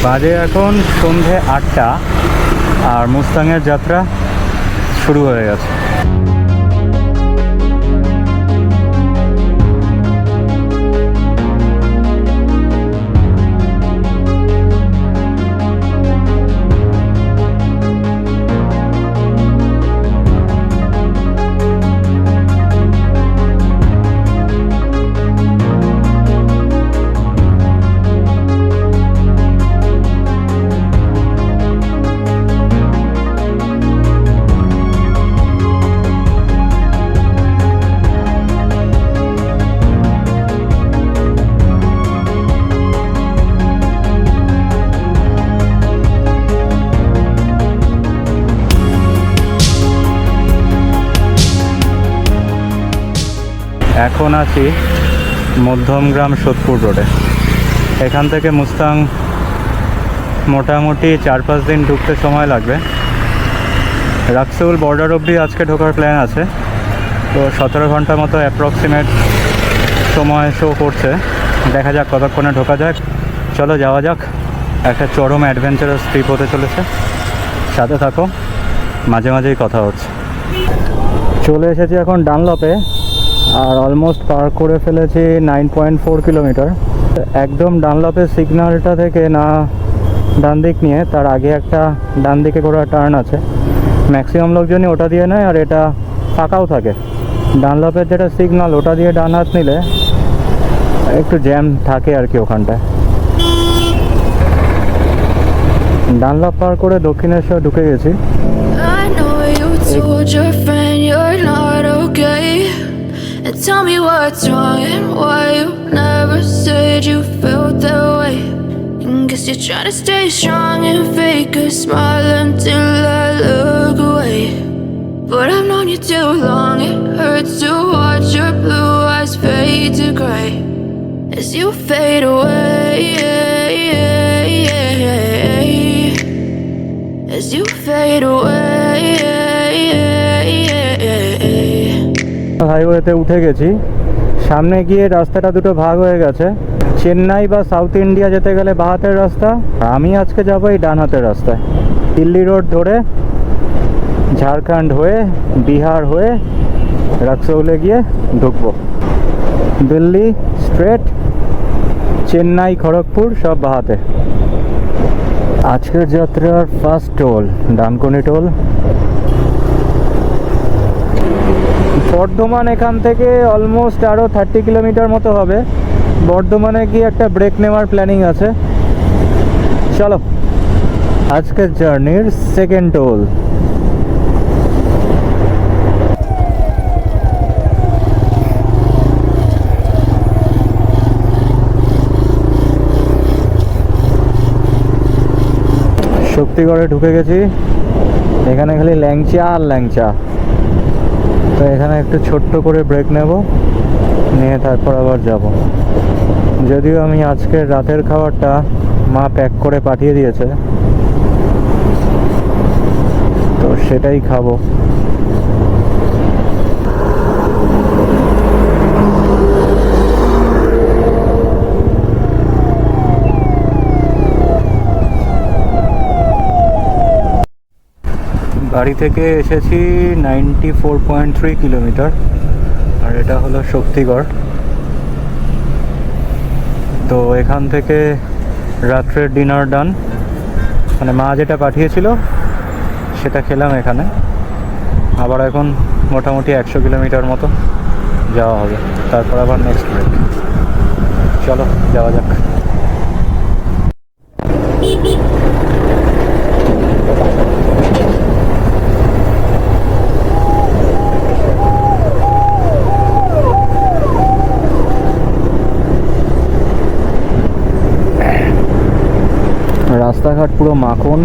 বাজে এখন সন্ধে 8টা আর মুস্তাংয়ের যাত্রা শুরু হয়ে গেছে। এখন আছি মধ্যমগ্রাম সোদপুর রোডে। এখান থেকে মুস্তাং মোটামুটি 4-5 দিন ঢুকতে সময় লাগবে। রাক্সৌল বর্ডার অবধি আজকে ঢোকার প্ল্যান আছে, তো 17 ঘন্টা মতো অ্যাপ্রক্সিমেট সময় শো করছে। দেখা যাক কতক্ষণে ঢোকা যাক। চলো যাওয়া যাক। একটা চরম অ্যাডভেঞ্চারাস ট্রিপ হতে চলেছে, সাথে থাকো, মাঝে মাঝেই কথা হচ্ছে। চলে এসেছি এখন ডানলপে আর অলমোস্ট পার করে ফেলেছি 9.4 কিলোমিটার। একদম ডানলপের সিগন্যালটা থেকে না ডান দিক নিয়ে তার আগে একটা ডান দিকে করা টার্ন আছে, ম্যাক্সিমাম লোকজনই ওটা দিয়ে নেয় আর এটা ফাঁকাও থাকে। ডানলপের যেটা সিগন্যাল ওটা দিয়ে ডান হাত নিলে একটু জ্যাম থাকে আর কি ওখানটায়। ডানলপ পার করে দক্ষিণেশ্বর ঢুকে গেছি। And tell me what's wrong and why you never said you felt that way. And guess you're trying to stay strong and fake a smile until I look away. But I've known you too long, it hurts to watch your blue eyes fade to gray as you fade away, as you fade away. হাইওয়েতে উঠে গেছি। সামনে গিয়ে রাস্তাটা দুটো ভাগ হয়ে গেছে। চেন্নাই বা সাউথ ইন্ডিয়া যেতে গেলে বাঁ হাতের রাস্তা, আমি আজকে যাবো এই ডান হাতের রাস্তায়। দিল্লি রোড ধরে ঝাড়খণ্ড হয়ে বিহার হয়ে রাক্সৌলে গিয়ে ঢুকবো। দিল্লি স্ট্রেট, চেন্নাই খড়গপুর সব বাঁ হাতে। আজকের যাত্রার first toll Dankuni toll. Bardhaman এখান থেকে অলমোস্ট আরও 30 কিলোমিটার মতো হবে। বর্ধমানে গিয়ে একটা ব্রেক নেওয়ার প্ল্যানিং আছে। চলো, আজকের জার্নির সেকেন্ড টোল। শক্তিগড়ে ঢুকে গেছি। এখানে খালি ল্যাংচা আর ল্যাংচা, তো এখানে একটু ছোট্ট করে ব্রেক নেব, নিয়ে তারপর আবার যাব। যদিও আমি আজকের রাতের খাবারটা মা প্যাক করে পাঠিয়ে দিয়েছে, তো সেটাই খাবো। বাড়ি থেকে এসেছি 94.3 কিলোমিটার আর এটা হলো শক্তিগড়। তো এখান থেকে রাত্রের ডিনার ডান, মানে মা যেটা পাঠিয়েছিল সেটা খেলাম এখানে। আবার এখন মোটামুটি 100 কিলোমিটার মতো যাওয়া হবে, তারপর আবার নেক্সট ব্রেক। চলো যাওয়া যাক। রাস্তাঘাট পুরো মাখন,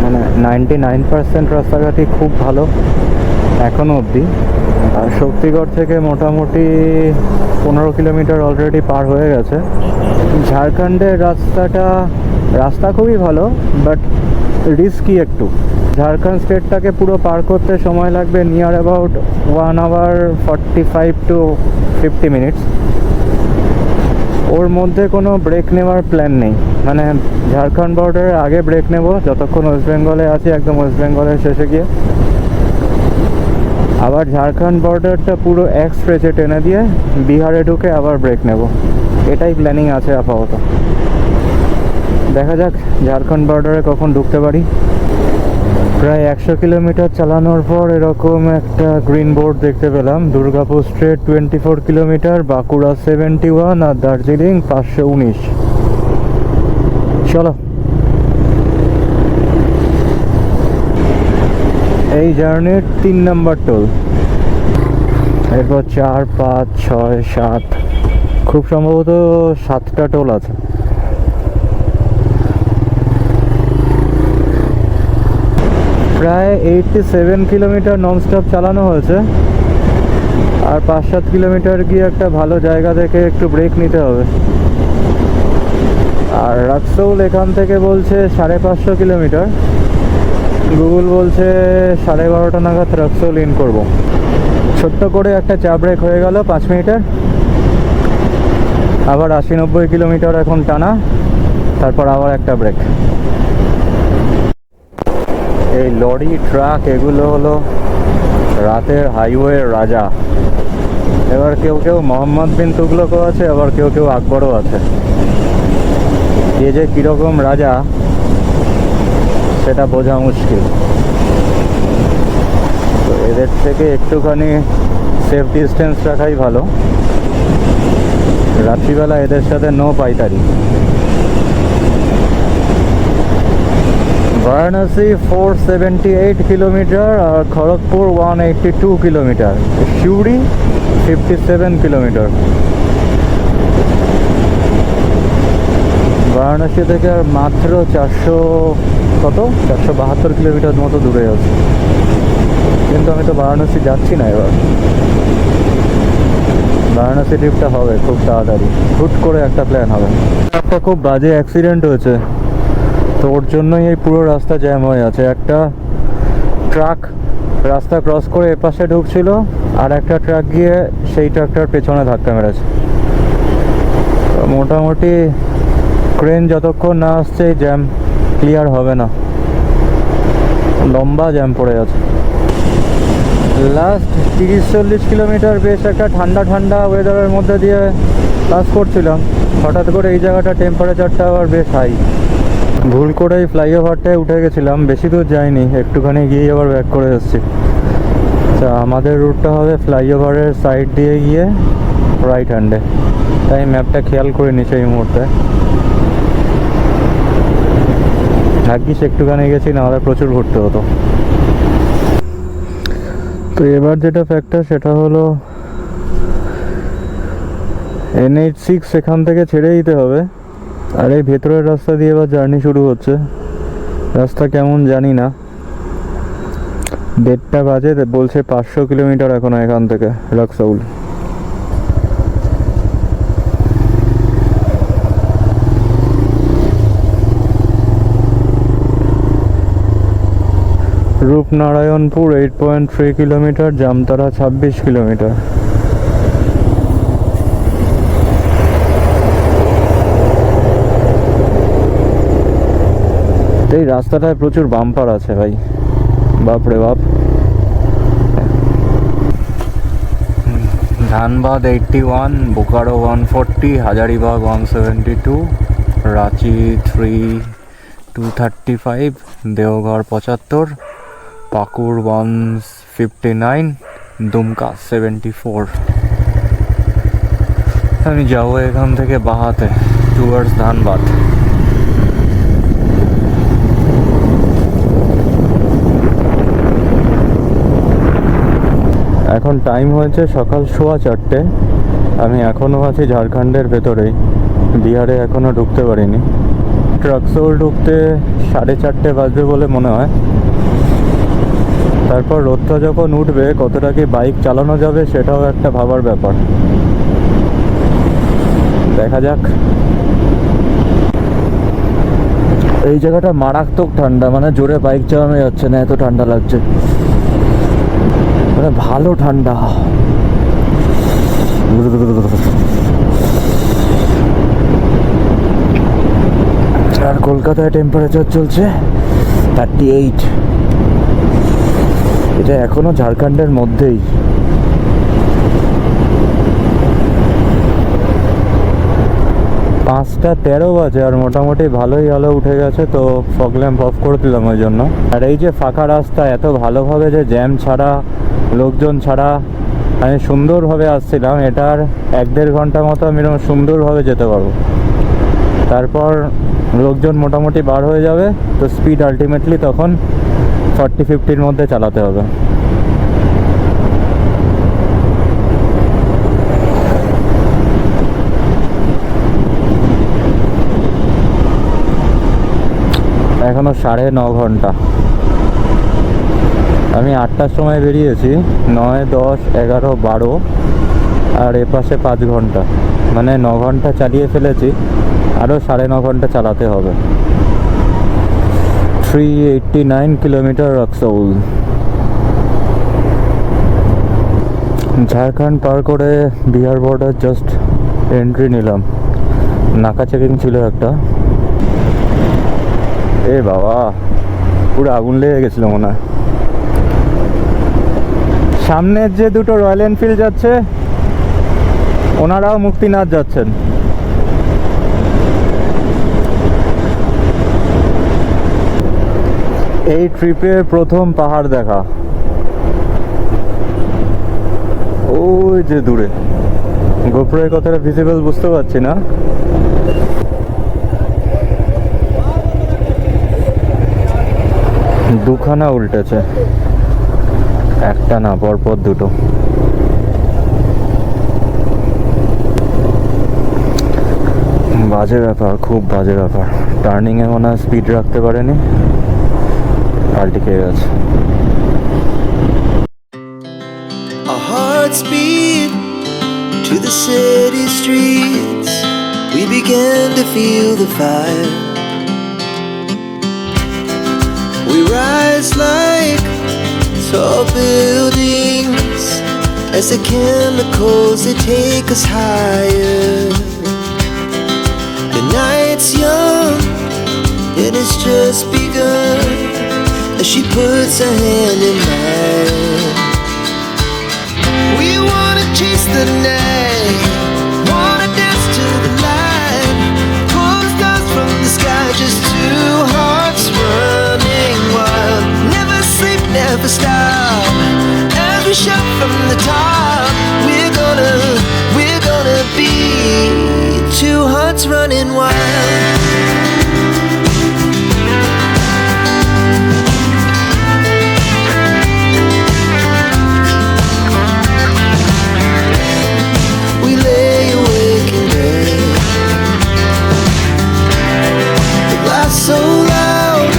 মানে 99% রাস্তাঘাটই খুব ভালো এখনও অবধি। আর শক্তিগড় থেকে মোটামুটি 15 কিলোমিটার অলরেডি পার হয়ে গেছে। ঝাড়খণ্ডের রাস্তা খুবই ভালো, বাট রিস্কি একটু। ঝাড়খণ্ড স্টেটটাকে পুরো পার করতে সময় লাগবে near about 1 hour 45 to 50 minutes। ওর মধ্যে কোনো ব্রেক নেওয়ার প্ল্যান নেই। মানে ঝাড়খণ্ড বর্ডারের আগে ব্রেক নেব যতক্ষণ ওয়েস্ট বেঙ্গলে আছি, একদম ওয়েস্ট বেঙ্গলের শেষে গিয়ে। আবার ঝাড়খণ্ড বর্ডারটা পুরো এক স্ট্রেচে টেনে দিয়ে বিহারে ঢুকে আবার ব্রেক নেব। এটাই প্ল্যানিং আছে আপাতত। দেখা যাক ঝাড়খণ্ড বর্ডারে কখন ঢুকতে পারি। প্রায় 100 কিলোমিটার চালানোর পর এরকম একটা গ্রিন বোর্ড দেখতে পেলাম। দুর্গাপুর স্ট্রেট 24 কিলোমিটার, বাঁকুড়া 71 আর দার্জিলিং 519। চলো, এই জার্নির 3 নম্বর টোল। এরপর 4, 5, 6, 7, খুব সম্ভবত 7টা টোল আছে। প্রায় 87 কিলোমিটার ননস্টপ চালানো হয়েছে, আর 5-7 কিলোমিটার গিয়ে একটা ভালো জায়গা থেকে একটু ব্রেক নিতে হবে। আর রাক্সৌল এখান থেকে বলছে 550 কিলোমিটার, গুগল বলছে 12:30 নাগাদ রাক্সৌল ইন করব। ছোট্ট করে একটা চা ব্রেক হয়ে গেল 5 মিনিটের। আবার 80-90 কিলোমিটার এখন টানা, তারপর আবার একটা ব্রেক। এই লরি, ট্রাক এগুলো হলো রাতের হাইওয়ে রাজা। এবার কেউ কেউ মোহাম্মদ বিন তুগলকও আছে, আবার কেউ কেউ আকবরও আছে। এ যে কীরকম রাজা সেটা বোঝা মুশকিল। তো এদের থেকে একটুখানি সেফ ডিস্টেন্স রাখাই ভালো। রাত্রিবেলা এদের সাথে নো পাইতারি। বারাণসী 478 কিলোমিটার আর খড়গপুর 182 কিলোমিটার, সিউড়ি 57 কিলোমিটার। বারাণসী থেকে আর মাত্র 472 কিলোমিটার মতো দূরে আছে। কিন্তু আমি তো বারাণসী যাচ্ছি না এবার। বারাণসী ট্রিপটা হবে খুব তাড়াতাড়ি, হুট করে একটা প্ল্যান হবে। একটা খুব বাজে অ্যাক্সিডেন্ট হয়েছে, তো ওর জন্যই এই পুরো রাস্তা জ্যাম হয়ে আছে। একটা ট্রাক রাস্তা ক্রস করে এপাশে ঢুকছিল, আর একটা ট্রাক গিয়ে সেই ট্রাকটার পেছনে ধাক্কা মেরেছে। মোটামুটি ক্রেন যতক্ষণ না আসছে এই জ্যাম ক্লিয়ার হবে না, লম্বা জ্যাম পড়ে আছে। লাস্ট 30-40 কিলোমিটার বেশ একটা ঠান্ডা ঠান্ডা ওয়েদারের মধ্যে দিয়ে পাস করছিলাম। হঠাৎ করে এই জায়গাটা টেম্পারেচারটা আবার বেশ হাই। ভুল করে এই ফ্লাইওভারটায় উঠে গেছিলাম, বেশি দূর যাইনি, একটুখানি গিয়ে আবার ব্যাক করে এসেছি। আচ্ছা, আমাদের রুটটা হবে ফ্লাইওভারের সাইড দিয়ে গিয়ে রাইট হ্যান্ডে, তাই ম্যাপটা খেয়াল করিনি সেই মুহূর্তে। ভাগ্যিস একটুখানি গেছি, না হলে প্রচুর ঘুরতে হতো। তো এবার যেটা ফ্যাক্টর সেটা হলো NH6 এখান থেকে ছেড়ে দিতে হবে। আর এই ভেতরের রাস্তা দিয়ে এবার জার্নি শুরু হচ্ছে। রাস্তা কেমন জানি না। 1:30 বাজে, বলছে 500 কিলোমিটার এখনো এখান থেকে রাক্সৌল। Rupnarayanpur 8.3 kilometre, Jamtara 26 kilometre. এই রাস্তাটায় প্রচুর বাম্পার আছে ভাই, বাপরে বাপ। ধানবাদ 81, বোকারো 140, হাজারিবাগ 172, রাঁচি 235, দেওঘর 75, পাকুড় 159, দুমকা 74। আমি যাবো এখান থেকে বাহাতে টুয়ার্ডস ধানবাদ। এখন টাইম হয়েছে সকাল 4:15। আমি এখনও আছি ঝাড়খণ্ডের ভেতরেই, বিহারে এখনও ঢুকতে পারিনি। রাক্সৌল ঢুকতে 4:30 বাজবে বলে মনে হয়। তারপর রোদটা যখন উঠবে কতটা কি বাইক চালানো যাবে সেটাও একটা ভাবার ব্যাপার। দেখা যাক। এই জায়গাটা মারাত্মক ঠান্ডা, মানে জোরে বাইক চালানো যাচ্ছে না, এত ঠান্ডা লাগছে, মানে ভালো ঠান্ডা। আর কলকাতায় টেম্পারেচার চলছে 38। এটা এখনো ঝাড়খণ্ডের মধ্যেই। পাঁচটা 13 বাজে আর মোটামুটি ভালোই আলো উঠে গেছে, তো ফগ ল্যাম্প অফ করে দিলাম ওই জন্য। আর এই যে ফাঁকা রাস্তা, এত ভালোভাবে যে জ্যাম ছাড়া, লোকজন ছাড়া আমি সুন্দরভাবে আসছিলাম, এটার 1-1.5 ঘন্টা মতো আমি এরকম সুন্দরভাবে যেতে পারবো। তারপর লোকজন মোটামুটি বার হয়ে যাবে, তো স্পিড আলটিমেটলি তখন 40-50-র মধ্যে চালাতে হবে। এখনো 9.5 ঘন্টা। আমি 8টার সময় বেরিয়েছি, 9, 10, 11, 12 আর এপাশে 5 ঘন্টা, মানে 9 ঘন্টা চালিয়ে ফেলেছি। আরও 9.5 ঘন্টা চালাতে হবে। 389 কিলোমিটার রাক্সৌল। ঝাড়খণ্ড পার করে বিহার বর্ডার জাস্ট এন্ট্রি নিলাম। নাকা চেকিং ছিল একটা। এ বাবা, পুরো আগুন লেগে গেছিলো মনে হয়। সামনের যে দুটো রয়্যাল এনফিল্ড যাচ্ছে, ওনারাও মুক্তিনাথ যাচ্ছেন। এই ট্রিপের প্রথম পাহাড় দেখা, ওই যে দূরে। গোপ্রোয় কতটা ভিজিবল বুঝতে পারছি না। দুখানা উল্টেছে, একটা না, পরপর দুটো। বাজে ব্যাপার, খুব বাজে ব্যাপার। টার্নিংয়ে মনে হয় স্পিড রাখতে পারেনি, পাল্টি খেয়ে গেছে। Our hearts beat to the city streets. We began to feel the fire. We rise like tall buildings as the chemicals, they take us higher. The night's young and it's just begun as she puts her hand in mine. We wanna chase the night, wanna dance to the light, pull the stars from the sky, just two hearts running wild. Never sleep, never stop, as we shout from the top. We're gonna be two hearts running wild. We lay awake in bed, the laughs so loud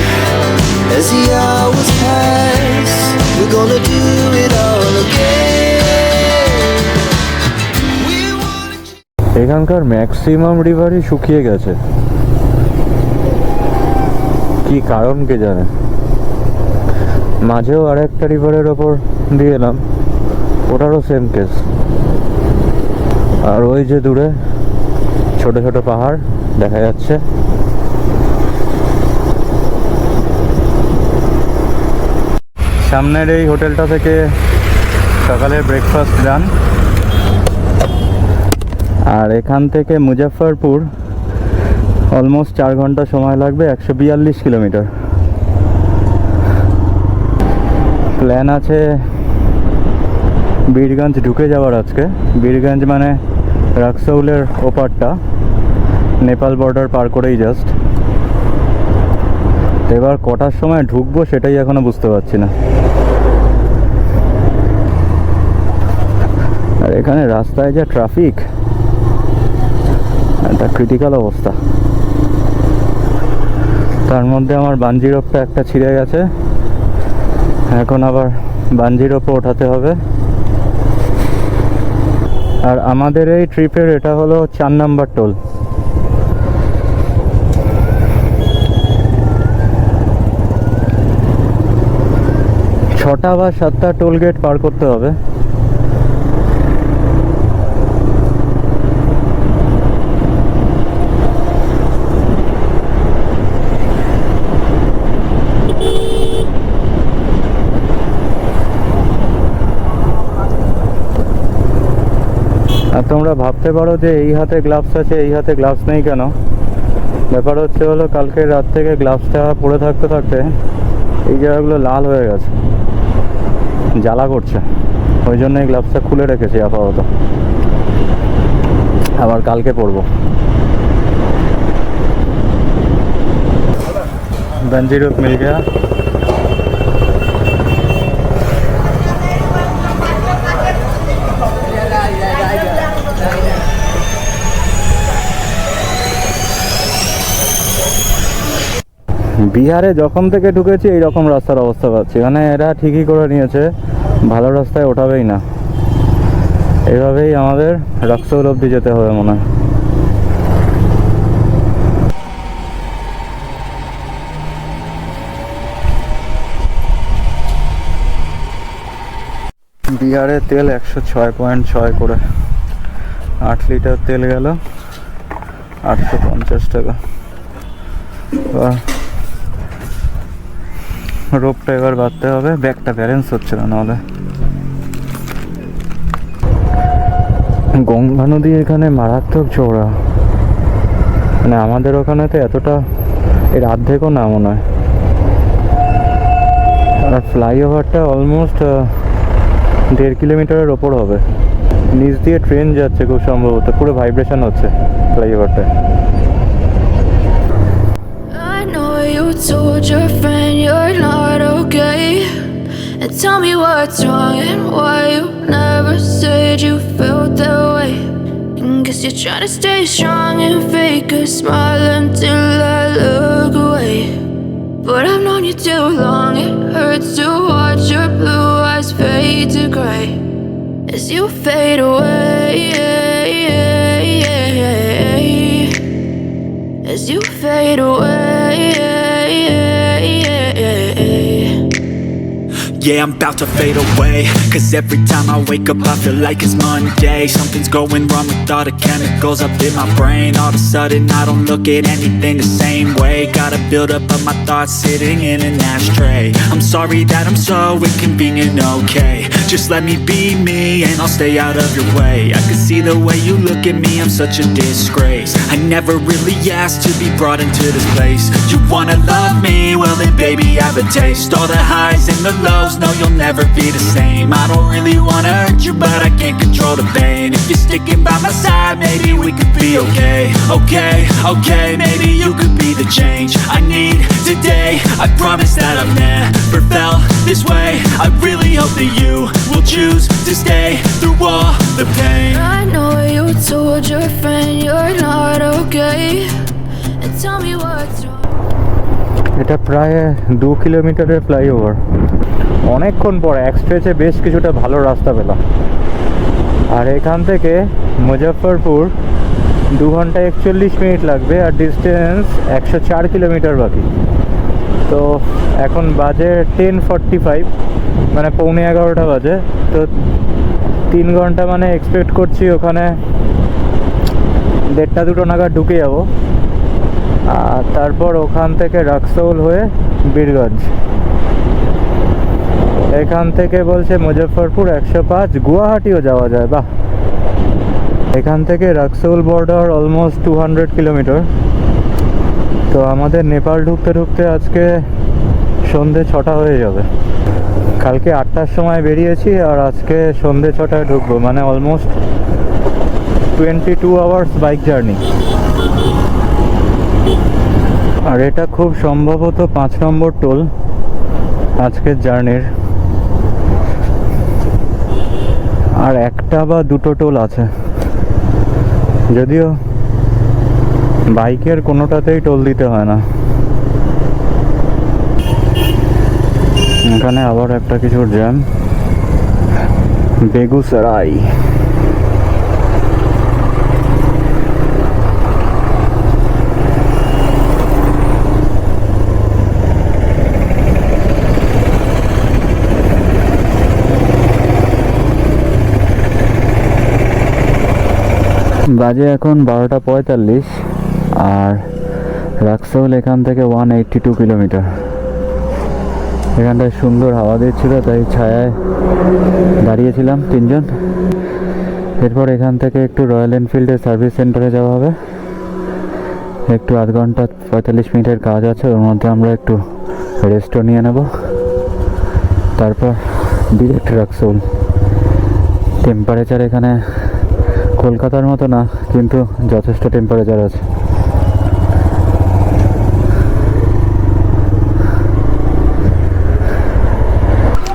as the hours pass. We're gonna do it all again. We wanna এখানকার maximum রিভারই শুকিয়ে গেছে, কি কারণ কে জানে। মাঝেও আর একটা রিভারের ওপর দিয়ে এলাম, ওটারও সেম কেস। আর ওই যে দূরে ছোট ছোট পাহাড় দেখা যাচ্ছে। সামনের এই হোটেলটা থেকে সকালের ব্রেকফাস্ট ডান। আর এখান থেকে মুজফ্ফরপুর অলমোস্ট 4 ঘন্টা সময় লাগবে, 142 কিলোমিটার। প্ল্যান আছে বীরগঞ্জ ঢুকে যাওয়ার আজকে। বীরগঞ্জ মানে রাক্সৌলের ওপারটা, নেপাল বর্ডার পার করেই জাস্ট। এবার কটার সময় ঢুকবো সেটাই এখনো বুঝতে পারছি না। আর এখানে রাস্তায় যা ট্রাফিক, একটা ক্রিটিক্যাল অবস্থা। তার মধ্যে আমার বাঞ্জি রোপটা একটা ছিঁড়ে গেছে, এখন আবার বাঞ্জি রোপে ওঠাতে হবে। আর আমাদের এই ট্রিপের এটা হলো 4 নাম্বার টোল। ছটা বা 7টা টোল গেট পার করতে হবে। তোমরা ভাবতে পারো যে এই হাতে গ্লাভস আছে এই হাতে গ্লাভস নেই কেন। ব্যাপার হচ্ছে হলো কালকে রাত থেকে গ্লাভসটা পরে থাকতে থাকতে এই জায়গাগুলো লাল হয়ে গেছে, জ্বালা করছে, ওই জন্য এই গ্লাভসটা খুলে রেখেছি আপাতত, আবার কালকে পরবো। बंजी रूप मिल गया। বিহারে যখন থেকে ঢুকেছি এইরকম রাস্তার অবস্থা পাচ্ছি, মানে এরা ঠিকই করে নিয়েছে, ভালো রাস্তায় ওঠাবেই না। এভাবেই আমাদের রাক্সৌল অবধি যেতে হবে মনে হয়। বিহারে তেল 106.6 করে, 8 লিটার তেল গেল 850 টাকা। রোপটা এবার বাঁধতে হবে, ব্যাগটা ব্যালেন্স হচ্ছে না নাহলে। গঙ্গা নদী এখানে মারাত্মক চওড়া, মানে আমাদের ওখানে তো এতটা এর অর্ধেকও না মনে হয়। আর ফ্লাইওভারটা অলমোস্ট 1.5 কিলোমিটারের ওপর হবে, নিচ দিয়ে ট্রেন যাচ্ছে খুব সম্ভবত, পুরো ভাইব্রেশন হচ্ছে ফ্লাইওভারটা। I know you told your friend you're not okay, and tell me what's wrong and why you never said you felt that way. And guess you're trying to stay strong and fake a smile until I look away. But I've known you too long, it hurts to watch your blue eyes fade to gray as you fade away, as you fade away. Yeah, I'm about to fade away, 'cause every time I wake up I feel like it's Monday. Something's going wrong with all the chemicals up in my brain. All of a sudden I don't look at anything the same way. Gotta build up of my thoughts sitting in an ashtray. I'm sorry that I'm so inconvenient, okay. Just let me be me and I'll stay out of your way. I can see the way you look at me, I'm such a disgrace. I never really asked to be brought into this place. You wanna love me? Well then baby I have a taste. All the highs and the lows, no you'll never be the same. I don't really wanna hurt you but I can't control the pain. If you're sticking by my side maybe we could be okay. Okay, maybe you could be the change I need today. I promise that I've never felt this way. I really hope that you will choose to stay through all the pain. I know you told your friend you're not okay, and tell me what's wrong. এটা প্রায় 2 কিলোমিটারের flyover. অনেকক্ষণ পর এক স্ট্রেচে বেশ কিছুটা ভালো রাস্তা পেলাম। আর এখান থেকে মুজফ্ফরপুর 2 ঘন্টা 41 মিনিট লাগবে, আর ডিস্টেন্স 104 কিলোমিটার বাকি। তো এখন বাজে 10:45, মানে 11:15 বাজে। তো 3 ঘন্টা মানে এক্সপেক্ট করছি ওখানে 1:30-2 নাগাদ ঢুকে যাব। আর তারপর ওখান থেকে রাক্সৌল হয়ে বীরগঞ্জ, এখান থেকে বলছে মুজফ্ফরপুর 105, গুয়াহাটিও যাওয়া যায়। বাহ, এখান থেকে রাক্সৌল বর্ডার অলমোস্ট 200 কিলোমিটার। তো আমাদের নেপাল ঢুকতে ঢুকতে আজকে সন্ধে 6টা হয়ে যাবে। কালকে 8টার সময় বেরিয়েছি আর আজকে সন্ধে 6টায় ঢুকবো, মানে অলমোস্ট 22 আওয়ার্স বাইক জার্নি। আর এটা খুব সম্ভবত 5 নম্বর টোল আজকের জার্নির। আর 1টা বা 2টো টোল আছে, যদিও বাইকের কোনোটাতেই টোল দিতে হয় না। এখানে আবার একটা কিছুর জ্যাম, বেগুসরাই। বাজে এখন 12:45, আর রাক্সৌল এখান থেকে 182 কিলোমিটার। এখানটায় সুন্দর হাওয়া দিচ্ছিল, তাই ছায়ায় দাঁড়িয়েছিলাম 3জন। এরপর এখান থেকে একটু রয়্যাল এনফিল্ডের সার্ভিস সেন্টারে যাওয়া হবে। একটু আধ ঘন্টা 45 মিনিটের কাজ আছে, ওর মধ্যে আমরা একটু রেস্টও নিয়ে নেব, তারপর ডিরেক্ট রাক্সোল। টেম্পারেচার এখানে কলকাতার মতো না, কিন্তু যথেষ্ট টেম্পারেচার আছে।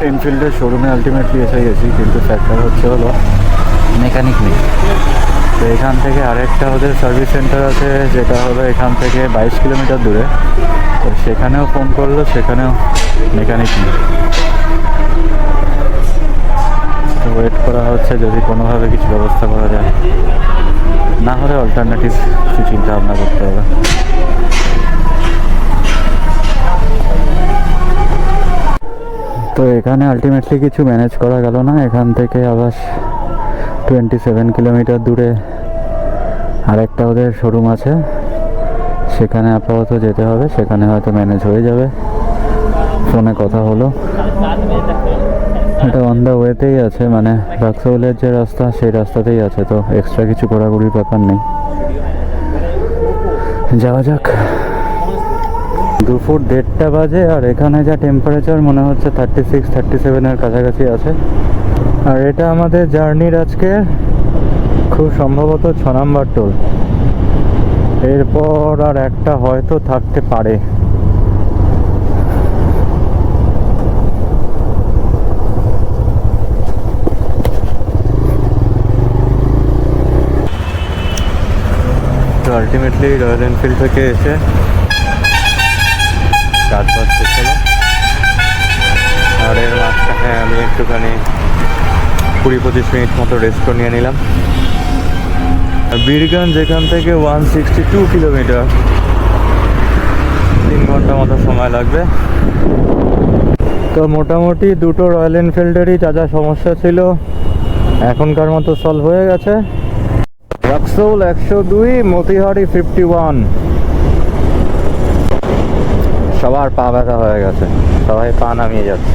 এনফিল্ডের শোরুমে আলটিমেটলি এসে গেছি, কিন্তু ফ্যাক্টর হচ্ছে হলো মেকানিক নেই। তো এখান থেকে আরেকটা ওদের সার্ভিস সেন্টার আছে, যেটা হলো এখান থেকে 22 কিলোমিটার দূরে। তো সেখানেও ফোন করলো, সেখানেও মেকানিক নেই। তো ওয়েট করা হচ্ছে যদি কোনোভাবে কিছু ব্যবস্থা করা যায়, না হলে অল্টারনেটিভ কিছু চিন্তা ভাবনা করতে হবে। তো এখানে আলটিমেটলি কিছু ম্যানেজ করা গেল না। এখান থেকে আবার 27 কিলোমিটার দূরে আরেকটা ওদের শোরুম আছে, সেখানে আপাতত যেতে হবে। সেখানে হয়তো ম্যানেজ হয়ে যাবে, ফোনে কথা হলো। এটা অন দ্য ওয়েতেই আছে, মানে রাক্সোলের যে রাস্তা সেই রাস্তাতেই আছে, তো এক্সট্রা কিছু ঘোরাঘুরির ব্যাপার নেই। যাওয়া যাক। দুপুর 1:30 বাজে, আর এখানে যা টেম্পারেচার মনে হচ্ছে 36-37-এর কাছাকাছি আছে। আর এটা আমাদের জার্নির আজকে খুব সম্ভবত 6 নম্বর টোল। এরপর আর একটা হয়তো থাকতে পারে। তো আলটিমেটলি রয়্যাল এনফিল্ড থেকে এসে কাজ বাজ শেষ হলো। আর এর মাঝখানে আমি একটুখানি 20-25 মিনিট মতো রেস্টও নিয়ে নিলাম। বীরগঞ্জ এখান থেকে 162 কিলোমিটার, 3 ঘন্টা মতো সময় লাগবে। তো মোটামুটি দুটো রয়্যাল এনফিল্ডেরই যা যা সমস্যা ছিল এখনকার মতো সলভ হয়ে গেছে। রাক্সোল 102, মতিহারি 51। সবার পা ব্যথা হয়ে গেছে, সবাই পা নামিয়ে যাচ্ছে।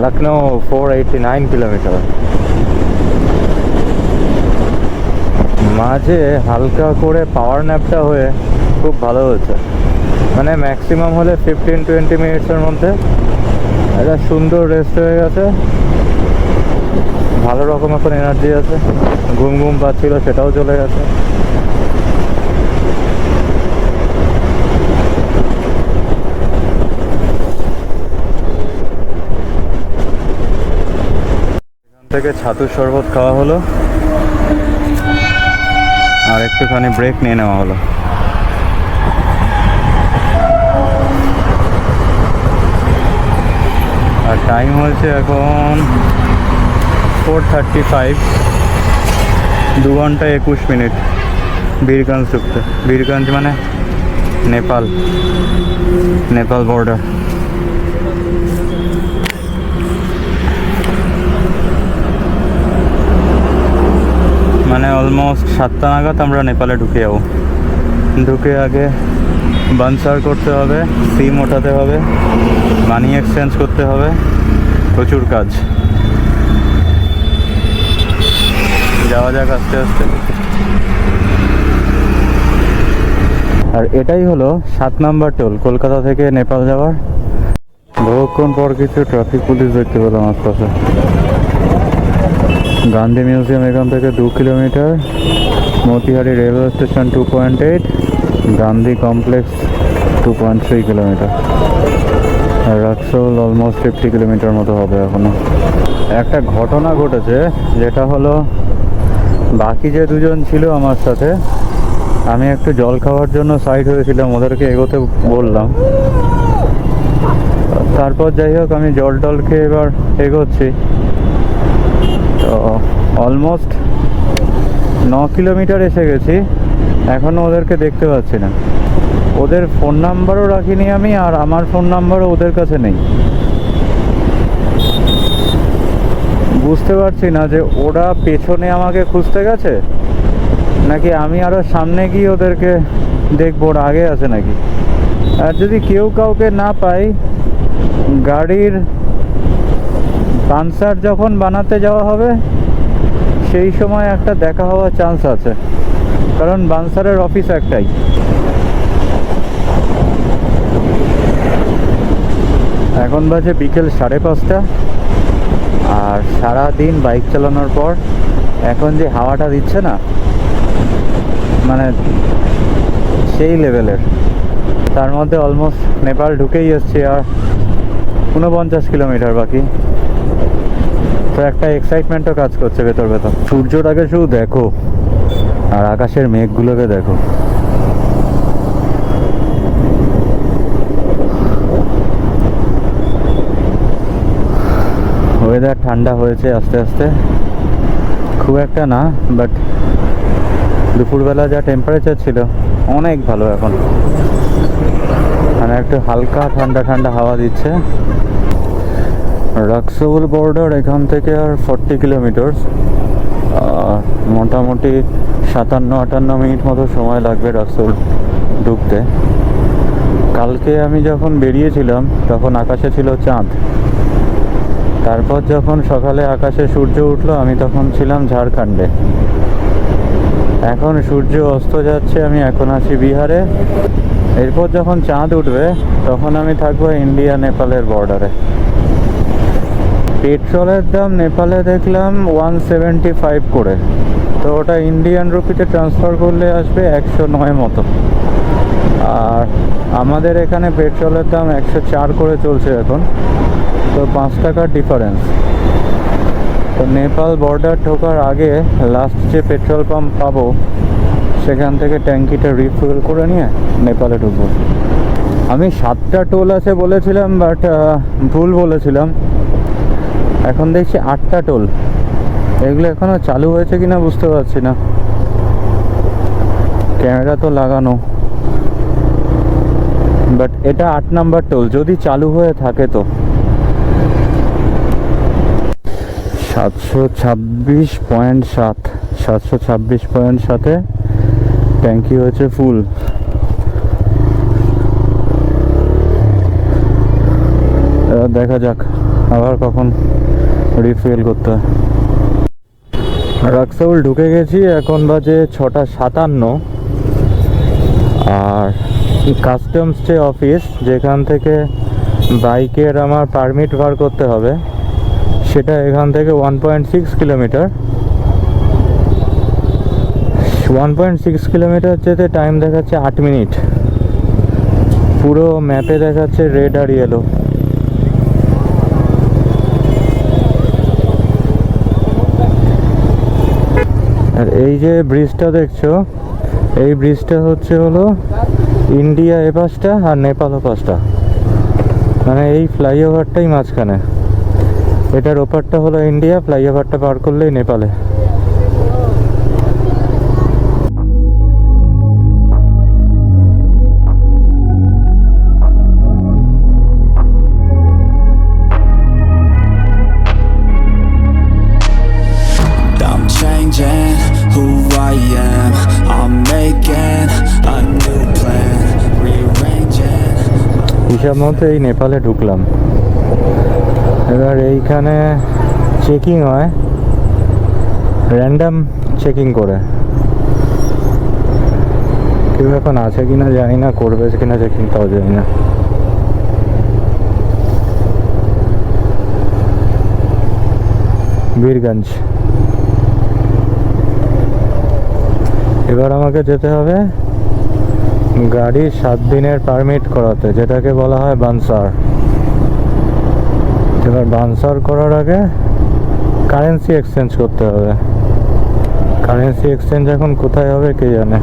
লখনৌ 489 কিলোমিটার। মাঝে হালকা করে পাওয়ার ন্যাপটা হয়ে খুব ভালো হচ্ছে, মানে ম্যাক্সিমাম হলে 15-20 মিনিটসের মধ্যে একটা সুন্দর রেস্ট হয়ে গেছে। ভালো রকম এখন এনার্জি আছে, ঘুম ঘুম পাচ্ছিল সেটাও চলে গেছে। এখান থেকে ছাতুর শরবত খাওয়া হলো, আর একটুখানি ব্রেক নিয়ে নেওয়া হলো। আর টাইম হচ্ছে এখন 4:35, 2 ঘন্টা 21 মিনিট বীরগঞ্জ ঢুকতে। বীরগঞ্জ মানে নেপাল বর্ডার। মানে অলমোস্ট 7টা নাগাদ আমরা নেপালে ঢুকে যাবো। ঢুকে আগে বানসার করতে হবে, সিম ওঠাতে হবে, মানি এক্সচেঞ্জ করতে হবে, প্রচুর কাজ। যাওয়া যাক আস্তে আস্তে। আর এটাই হলো 7 নম্বর টোল কলকাতা থেকে নেপাল যাওয়ার। বহুক্ষণ পর কিছু ট্রাফিক পুলিশ দেখতে পেলাম আশপাশে। গান্ধী মিউজিয়াম এখান থেকে 2 kilometre, Motihari railway station 2.8, Gandhi complex 2.3 kilometre, আর রাক্সোল অলমোস্ট 50 কিলোমিটার মতো হবে এখনো। একটা ঘটনা ঘটেছে, যেটা হলো বাকি যে দুজন ছিল আমার সাথে, আমি একটু জল খাওয়ার জন্য সাইড হয়েছিলাম, ওদেরকে এগোতে বললাম। তারপর যাই হোক আমি জল টল খেয়ে এবার এগোচ্ছি। তো অলমোস্ট 9 কিলোমিটার এসে গেছি, এখনও ওদেরকে দেখতে পাচ্ছি না। ওদের ফোন নাম্বারও রাখিনি আমি, আর আমার ফোন নাম্বারও ওদের কাছে নেই। বুঝতে পারছি না যে ওরা পেছনে আমাকে খুঁজতে গেছে, নাকি আমি আরও সামনে গিয়ে ওদেরকে দেখবো ওরা আগে আছে নাকি। আর যদি কেউ কাউকে না পাই গাড়ির পানসার যখন বানাতে যাওয়া হবে সেই সময় একটা দেখা হওয়ার চান্স আছে, কারণ বানসারের অফিস একটাই। এখন বাজে বিকেল 5:30, আর সারা দিন বাইক চালানোর পর এখন যে হাওয়াটা দিচ্ছে না, মানে সেই লেভেলের। তার মধ্যে অলমোস্ট নেপাল ঢুকেই এসছি, আর 49 কিলোমিটার বাকি। তো একটা এক্সাইটমেন্টও কাজ করছে ভেতর ভেতর। সূর্যটাকে শুধু দেখো আর আকাশের মেঘগুলোকে দেখো। ওয়েদার ঠান্ডা হয়েছে আস্তে আস্তে, খুব একটা না, বাট দুপুরবেলা যা টেম্পারেচার ছিল অনেক ভালো এখন, মানে একটু হালকা ঠান্ডা ঠান্ডা হাওয়া দিচ্ছে। রাক্সোল বর্ডার এখান থেকে আর 40 কিলোমিটার, মোটামুটি 57-58 মিনিট মতো সময় লাগবে রাক্সোল ঢুকতে। কালকে আমি যখন বেরিয়েছিলাম তখন আকাশে ছিল চাঁদ, তারপর যখন সকালে আকাশে সূর্য উঠলো আমি তখন ছিলাম ঝাড়খণ্ডে। এখন সূর্য অস্ত যাচ্ছে, আমি এখন আছি বিহারে। এরপর যখন চাঁদ উঠবে তখন আমি থাকবো ইন্ডিয়া নেপালের বর্ডারে। পেট্রোলের দাম নেপালে দেখলাম 175 করে, তো ওটা ইন্ডিয়ান রুপিতে ট্রান্সফার করলে আসবে 109 মতো। আর আমাদের এখানে পেট্রোলের দাম 104 করে চলছে এখন, তো 5 টাকার ডিফারেন্স। তো নেপাল বর্ডার ঢোকার আগে লাস্ট যে পেট্রোল পাম্প পাবো সেখান থেকে ট্যাঙ্কিটা রিফিল করে নিয়ে নেপালে ঢুকবো। আমি 7টা টোল আছে বলেছিলাম, বাট ভুল বলেছিলাম। এখন দেখছি 8টা টোল। এগুলো এখনো চালু হয়েছে কিনা বুঝতে পারছি না, ক্যামেরা তো লাগানো, বাট এটা 8 নাম্বার টোল, যদি চালু হয়ে থাকে তো। 726.7, 726.7-এ ট্যাঙ্কি হয়েছে ফুল। দেখা যাক আবার কখন রিফিল করতে হয়। রাক্সোল ঢুকে গেছি, এখন বাজে 6:57। আর কাস্টমস যে অফিস যেখান থেকে বাইকের আমার পারমিট বার করতে হবে, সেটা এখান থেকে 1.6 কিলোমিটার। 1.6 কিলোমিটার যেতে টাইম দেখাচ্ছে 8 মিনিট। পুরো ম্যাপে দেখাচ্ছে রেড আর ইয়েলো। আর এই যে ব্রিজটা দেখছো, এই ব্রিজটা হলো ইন্ডিয়া এ পাশটা আর নেপাল ও পাশটা, মানে এই ফ্লাইওভারটাই মাঝখানে। এটার ওপারটা হলো ইন্ডিয়া, ফ্লাইওভারটা পার করলেই নেপালে। I'm changing who I am. I'm making a new plan, rearranging. হিসাব মতো এই নেপালে ঢুকলাম। এবার এইখানে চেকিং হয়, র্যান্ডাম চেকিং করে। কেউ এখন আছে কিনা জানি না, করবে কিনা চেকিং তাও জানি না। বীরগঞ্জ। এবার আমাকে যেতে হবে গাড়ির 7 দিনের পারমিট করাতে, যেটাকে বলা হয় বানসার। এবার বানসার করার আগে কারেন্সি এক্সচেঞ্জ করতে হবে। কারেন্সি এক্সচেঞ্জ এখন কোথায় হবে কে জানে।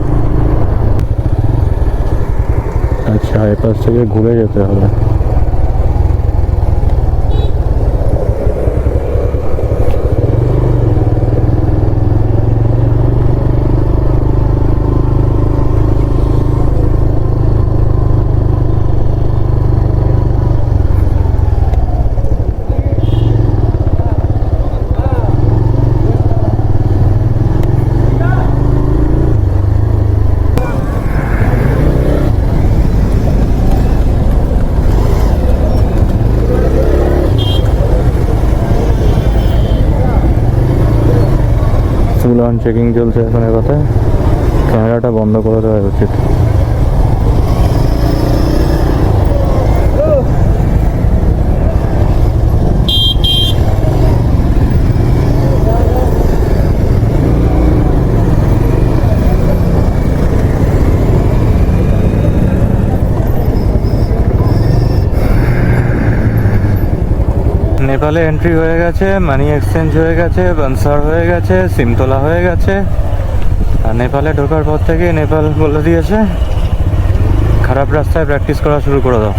আচ্ছা, এপাশ থেকে ঘুরে যেতে হবে। ফুল অন চেকিং চলছে এখন, এ কথায় ক্যামেরাটা বন্ধ করে দেওয়া উচিত। নেপালে এন্ট্রি হয়ে গেছে, মানি এক্সচেঞ্জ হয়ে গেছে, বানসার হয়ে গেছে, সিমতলা হয়ে গেছে। আর নেপালে ঢোকার পর থেকে নেপাল বলে দিয়েছে খারাপ রাস্তায় প্র্যাকটিস করা শুরু করে দাও।